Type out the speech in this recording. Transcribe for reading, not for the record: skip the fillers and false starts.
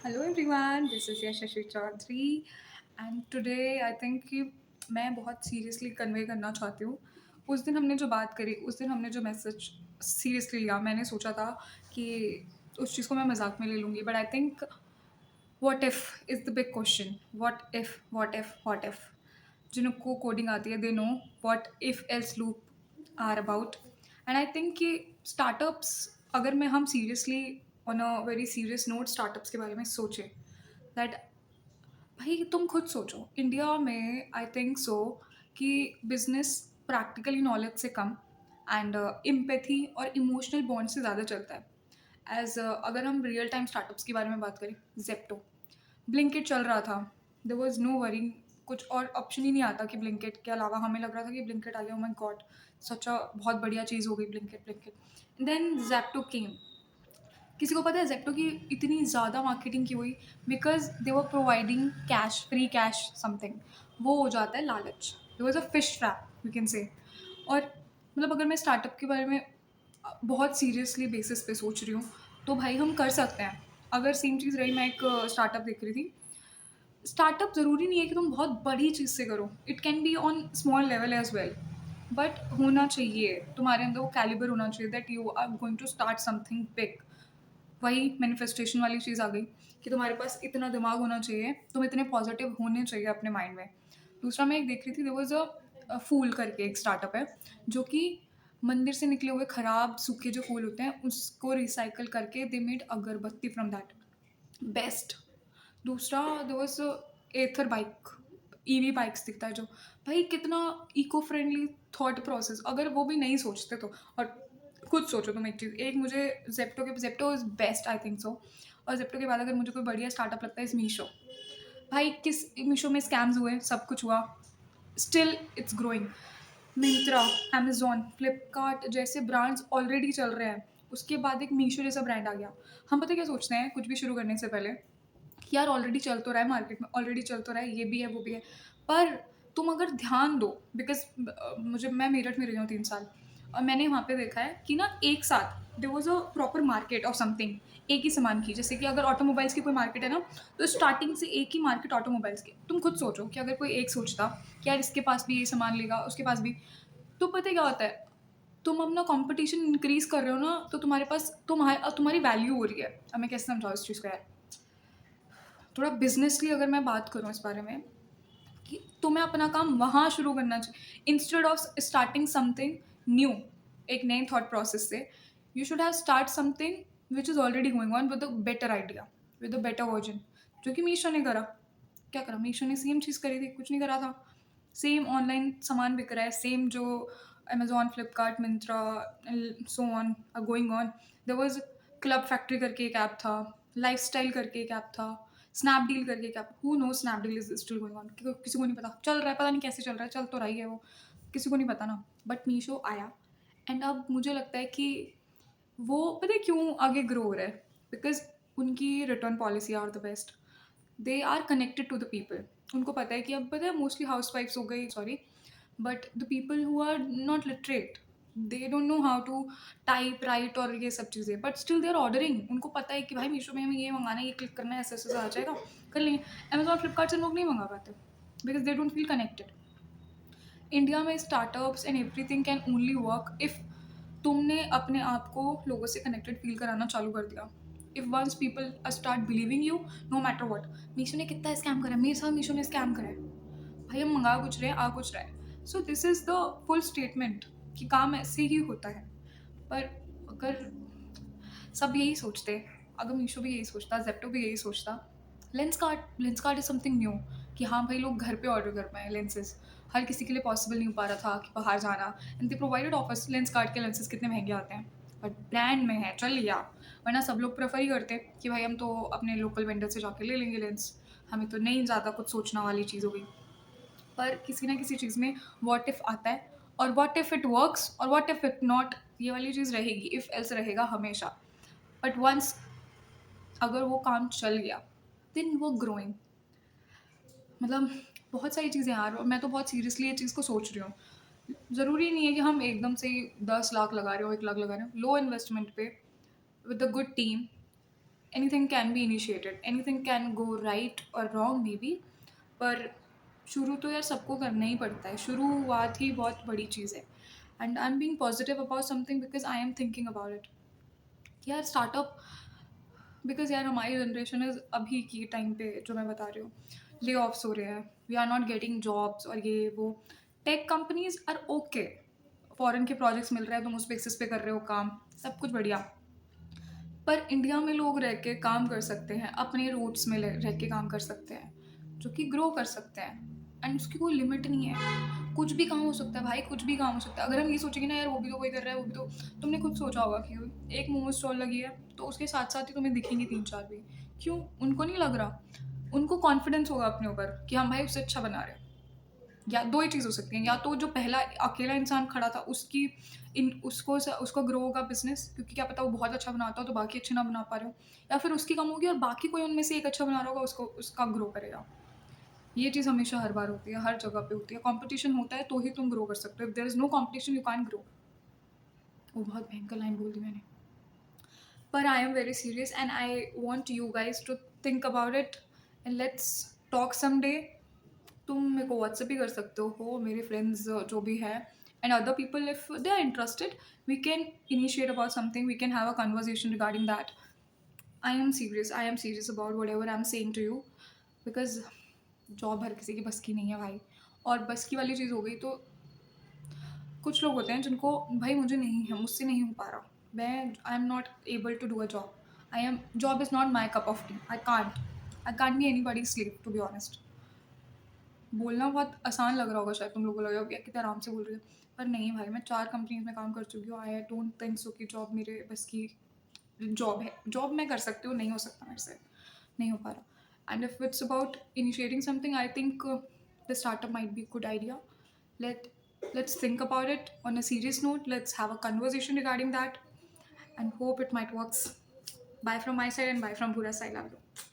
Hello everyone, this is Yashasvi Chaudhary and today I think कि मैं बहुत सीरियसली कन्वे करना चाहती हूँ। उस दिन हमने जो बात करी, उस दिन हमने जो मैसेज सीरियसली लिया, मैंने सोचा था कि उस चीज़ को मैं मजाक में ले लूँगी, but I think what if is the big question. What if जिनको कोडिंग आती है they know what if else loop are about. And I think कि स्टार्टअप्स, अगर मैं हम seriously on a very serious note startups के बारे में सोचें, दैट भाई तुम खुद सोचो, इंडिया में आई थिंक सो कि बिजनेस प्रैक्टिकली नॉलेज से कम एंड एम्पैथी और इमोशनल बॉन्ड से ज़्यादा चलता है। अगर हम रियल टाइम स्टार्टअप्स के बारे में बात करें, जेप्टो, ब्लिंकिट चल रहा था, देयर वाज नो वरी, कुछ और ऑप्शन ही नहीं आता कि ब्लिंकिट के अलावा हमें लग रहा था कि ब्लिंकिट आ गया, ओह माय गॉड, सच अ बहुत बढ़िया चीज़ हो गई ब्लिंकिट ब्लिंकिट। देन जेप्टो केम। किसी को पता है जेप्टो की इतनी ज़्यादा मार्केटिंग की हुई? Because they were providing cash, free cash something. वो हो जाता है लालच। It was a fish trap you can say. और मतलब अगर मैं स्टार्टअप के बारे में बहुत सीरियसली बेसिस पे सोच रही हूँ, तो भाई हम कर सकते हैं। अगर सेम चीज़ रही, मैं एक स्टार्टअप देख रही थी। स्टार्टअप ज़रूरी नहीं है कि तुम बहुत बड़ी चीज़ से करो, it can be on small level as well, but होना चाहिए तुम्हारे अंदर वो कैलिबर होना चाहिए that you are going to start something big. वही मैनिफेस्टेशन वाली चीज़ आ गई कि तुम्हारे पास इतना दिमाग होना चाहिए, तुम इतने पॉजिटिव होने चाहिए अपने माइंड में। दूसरा मैं एक देख रही थी, देयर वाज अ फूल करके एक स्टार्टअप है, जो कि मंदिर से निकले हुए खराब सूखे जो फूल होते हैं उसको रिसाइकल करके दे मेड अगरबत्ती फ्रॉम दैट। बेस्ट। दूसरा there was Ather bike, EV bikes दिखता है जो, भाई कितना इको फ्रेंडली थॉट प्रोसेस। अगर वो भी नहीं सोचते तो, और खुद सोचो तुम एक चीज़, एक मुझे Zepto is best I think so. और जेप्टो के बाद अगर मुझे कोई बढ़िया स्टार्टअप लगता है इज़ मीशो। भाई किस मीशो में स्कैम्स हुए, सब कुछ हुआ, still it's growing. Myntra, Amazon, Flipkart जैसे ब्रांड्स ऑलरेडी चल रहे हैं, उसके बाद एक मीशो जैसा ब्रांड आ गया। हम पता है क्या सोचते हैं कुछ भी शुरू करने से पहले, कि यार ऑलरेडी चल तो रहा है मार्केट में, ऑलरेडी चल तो रहा है, ये भी है वो भी है। पर तुम अगर ध्यान दो, बिकॉज मुझे मैं मेरठ में रही हूँ 3 साल, और मैंने वहाँ पे देखा है कि ना एक साथ there was a proper market of something, एक ही सामान की। जैसे कि अगर ऑटोमोबाइल्स की कोई मार्केट है ना, तो स्टार्टिंग से एक ही मार्केट ऑटोमोबाइल्स की। तुम खुद सोचो कि अगर कोई एक सोचता कि यार इसके पास भी ये सामान लेगा, उसके पास भी, तो पता है क्या होता है, तुम अपना कंपटीशन इंक्रीज कर रहे हो ना, तो तुम्हारे पास तुम्हारी वैल्यू हो रही है। अब मैं कैसे समझाऊँ इस चीज़ को यार, थोड़ा बिजनेसली अगर मैं बात करूँ इस बारे में, कि तुम्हें अपना काम वहाँ शुरू करना चाहिए instead of starting something new, एक नए थॉट प्रोसेस से। You should have start something which is already going on with a better idea, with a better version. जो कि मीशो ने करा। क्या करा मीशो ने? सेम चीज़ करी थी, कुछ नहीं करा था। सेम ऑनलाइन सामान बिक रहा है, सेम जो Amazon, Flipkart, Myntra, so on are going on. There was Club Factory करके एक ऐप था, लाइफस्टाइल करके एक ऐप था, स्नैपडील करके एक app, who know Snapdeal is still going on, किसी को नहीं पता, चल रहा है, पता नहीं कैसे चल रहा है, चल तो रही है वो, किसी को नहीं पता ना। बट मीशो आया, एंड अब मुझे लगता है कि वो पता है क्यों आगे ग्रो हो रहा है, बिकॉज उनकी return policy are the best. They are connected to the people. उनको पता है कि अब पता है मोस्टली हाउस वाइफ्स हो गई, sorry, but the people who are not literate, they don't know how to type right और ये सब चीज़ें, but still they are ordering. उनको पता है कि भाई मीशो में हमें ये मंगाना है, ये क्लिक करना है, ऐसे ऐसे आ जाएगा, कर लेंगे। अमेजोन, फ्लिपकार्ट से लोग नहीं मंगा पाते, because they don't feel connected. India में startups and everything can only work if तुमने अपने आप को लोगों से कनेक्टेड फील कराना चालू कर दिया। If once people start believing you, no matter what, Meesho ने कितना स्कैम करा है, मेरे साथ मीशो ने स्कैम करा है, भाई हम मंगा कुछ रहे हैं, आ कुछ रहा है। So this is the full statement कि काम ऐसे ही होता है। पर अगर सब यही सोचते, अगर मीशो भी यही सोचता, जेप्टो भी यही सोचता, lens cart is something new, कि हाँ भाई लोग घर पे ऑर्डर कर पाए लेंसेज। हर किसी के लिए पॉसिबल नहीं हो पा रहा था कि बाहर जाना, and they provided offers. Lens cart के लेंसेज कितने महंगे आते हैं, बट ब्रांड में है चल लिया। वरना सब लोग प्रेफर ही करते कि भाई हम तो अपने लोकल वेंडर से जाके ले लेंगे लेंस, हमें तो नहीं ज़्यादा कुछ सोचना वाली चीज़ हो गई। पर किसी ना किसी चीज़ में व्हाट इफ़ आता है, और व्हाट इफ़ इट वर्क्स और व्हाट इफ़ इट नॉट, ये वाली चीज़ रहेगी, इफ़ एल्स रहेगा हमेशा। बट वंस अगर वो काम चल गया, देन वो ग्रोइंग, मतलब बहुत सारी चीज़ें यार, और मैं तो बहुत सीरियसली ये चीज़ को सोच रही हूँ। ज़रूरी नहीं है कि हम एकदम से 10 लाख लगा रहे हो, 1 लाख लगा रहे हो, लो इन्वेस्टमेंट पे with a good team, anything can be initiated, anything can go right और रॉन्ग मे बी, पर शुरू तो यार सबको करना ही पड़ता है, शुरुआत ही बहुत बड़ी चीज़ है। And I am being positive about something because I am thinking about it. यार स्टार्टअप, बिकॉज यार हमारी जनरेशन इज अभी की टाइम पे जो मैं बता रही हूँ, ले ऑफ्स हो रहे हैं, we are not getting jobs और ये वो। Tech companies are okay, foreign के प्रोजेक्ट्स मिल रहे हैं, तुम उस बेसिस पे कर रहे हो काम, सब कुछ बढ़िया। पर इंडिया में लोग रह के काम कर सकते हैं, अपने रूट्स में रह के काम कर सकते हैं, जो कि ग्रो कर सकते हैं। एंड उसकी कोई लिमिट नहीं है, कुछ भी काम हो सकता है भाई, कुछ भी काम हो सकता है। अगर हम ये सोचेंगे ना यार वो भी तो कोई कर रहा है, वो भी तो, तुमने खुद सोचा होगा कि एक मोमो स्टॉल लगी है तो उसके साथ साथ ही तुम्हें दिखेंगे तीन चार भी, क्यों? उनको नहीं लग रहा, उनको कॉन्फिडेंस होगा अपने ऊपर कि हम भाई उससे अच्छा बना रहे हैं। या दो ही चीज़ हो सकती है, या तो जो पहला अकेला इंसान खड़ा था उसकी इन उसको उसको ग्रो होगा बिजनेस, क्योंकि क्या पता वो बहुत अच्छा बनाता हो तो बाकी अच्छे ना बना पा रहे हो, या फिर उसकी कम होगी और बाकी कोई उनमें से एक अच्छा बना रहा होगा, उसको उसका ग्रो करेगा। ये चीज़ हमेशा हर बार होती है, हर जगह पे होती है। कंपटीशन होता है तो ही तुम ग्रो कर सकते हो, if there is no competition you can grow. वो बहुत भयंकर लाइन बोल दी मैंने, पर I am very serious and I want you guys to think about it and let's talk some day. तुम मेरे को व्हाट्सएप भी कर सकते हो, मेरे फ्रेंड्स जो भी है, and other people if they are interested, we can initiate about something, we can have a conversation regarding that. I am serious about whatever I am saying to you, because job हर किसी की बस की नहीं है भाई। और बस की वाली चीज़ हो गई तो कुछ लोग होते हैं जिनको भाई मुझे नहीं है, मुझसे नहीं हो पा रहा, मैं I am not able to do a job, I am job is not my cup of tea, I can't be anybody sleep to be honest. बोलना बहुत आसान लग रहा होगा शायद, तुम लोगों को लगेगा कि कितना आराम से बोल रही हो, पर नहीं भाई, मैं 4 कंपनीज़ में काम कर चुकी हूँ। आई डोंट थिंक सो कि जॉब मेरे बस की जॉब है। जॉब मैं कर सकती हूँ, नहीं हो सकता मेरे से, नहीं हो पा रहा। And if it's about initiating something, I think the startup might be good idea. Let let's think about it on a serious note, let's have a conversation regarding that and hope it might works. Bye from my side and bye from Pura's side. Love you.